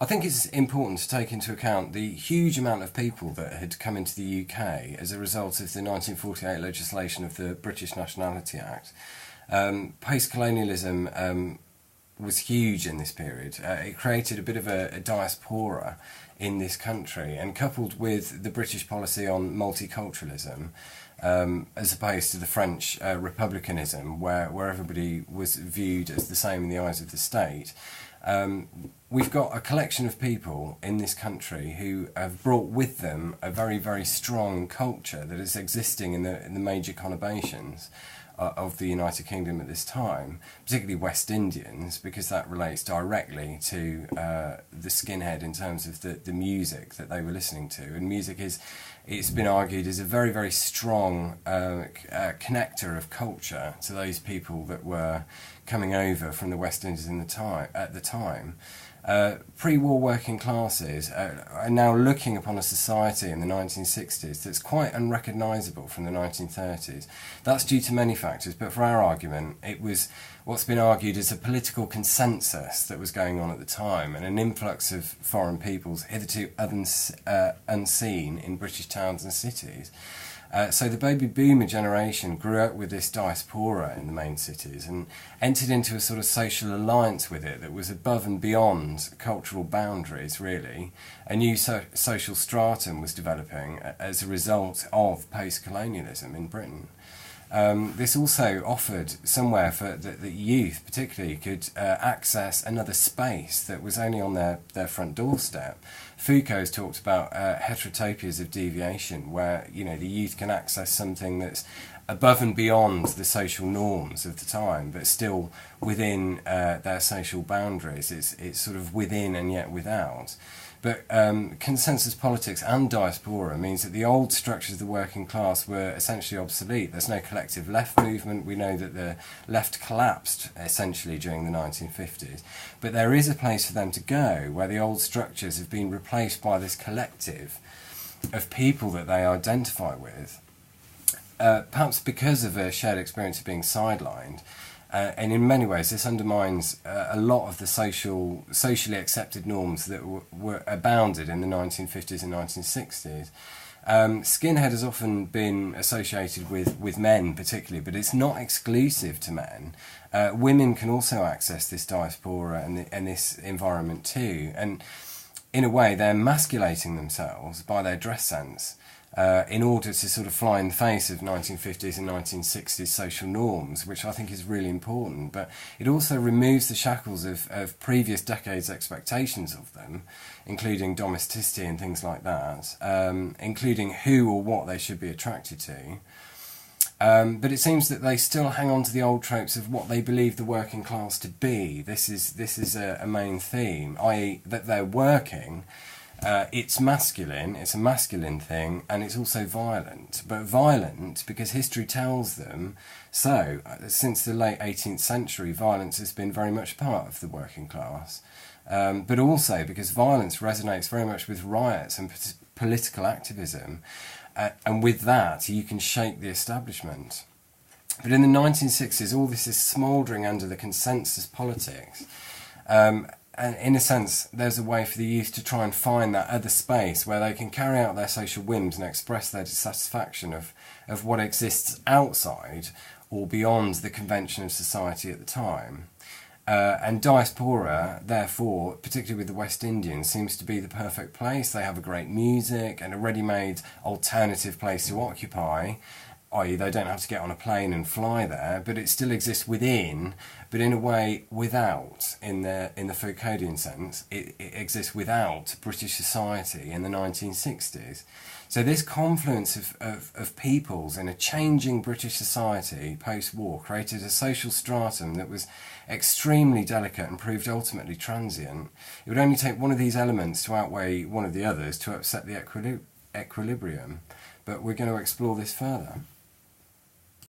I think it's important to take into account the huge amount of people that had come into the UK as a result of the 1948 legislation of the British Nationality Act. Post-colonialism was huge in this period. It created a bit of a diaspora in this country, and coupled with the British policy on multiculturalism, as opposed to the French republicanism, where everybody was viewed as the same in the eyes of the state, we've got a collection of people in this country who have brought with them a very, very strong culture that is existing in the major conurbations of the United Kingdom at this time, particularly West Indians, because that relates directly to the skinhead in terms of the music that they were listening to. And music it's been argued, is a very, very strong connector of culture to those people that were coming over from the West Indies at the time. Pre-war working classes are now looking upon a society in the 1960s that's quite unrecognisable from the 1930s. That's due to many factors, but for our argument, it was what's been argued as a political consensus that was going on at the time, and an influx of foreign peoples hitherto unseen in British towns and cities. So the baby boomer generation grew up with this diaspora in the main cities and entered into a sort of social alliance with it that was above and beyond cultural boundaries, really. A new social stratum was developing as a result of post-colonialism in Britain. This also offered somewhere for the youth particularly could access another space that was only on their front doorstep. Foucault's talked about heterotopias of deviation, where the youth can access something that's above and beyond the social norms of the time, but still within their social boundaries. It's sort of within and yet without. But consensus politics and diaspora means that the old structures of the working class were essentially obsolete. There's no collective left movement. We know that the left collapsed essentially during the 1950s. But there is a place for them to go where the old structures have been replaced by this collective of people that they identify with, perhaps because of a shared experience of being sidelined. And in many ways, this undermines a lot of the socially accepted norms that were abounded in the 1950s and 1960s. Skinhead has often been associated with men particularly, but it's not exclusive to men. Women can also access this diaspora and this environment too. And in a way, they're emasculating themselves by their dress sense. In order to sort of fly in the face of 1950s and 1960s social norms, which I think is really important. But it also removes the shackles of previous decades' expectations of them, including domesticity and things like that, including who or what they should be attracted to. But it seems that they still hang on to the old tropes of what they believe the working class to be. This is a main theme, i.e. that they're working. It's masculine, it's a masculine thing, and it's also violent. But violent because history tells them so. Since the late 18th century, violence has been very much part of the working class. But also because violence resonates very much with riots and political activism. And with that, you can shake the establishment. But in the 1960s, all this is smouldering under the consensus politics. And in a sense, there's a way for the youth to try and find that other space where they can carry out their social whims and express their dissatisfaction of what exists outside or beyond the convention of society at the time. And diaspora, therefore, particularly with the West Indians, seems to be the perfect place. They have a great music and a ready-made alternative place to occupy, i.e. they don't have to get on a plane and fly there, but it still exists within, but in a way without, in the Foucauldian sense. It exists without British society in the 1960s. So this confluence of peoples in a changing British society post-war created a social stratum that was extremely delicate and proved ultimately transient. It would only take one of these elements to outweigh one of the others to upset the equilibrium. But we're going to explore this further.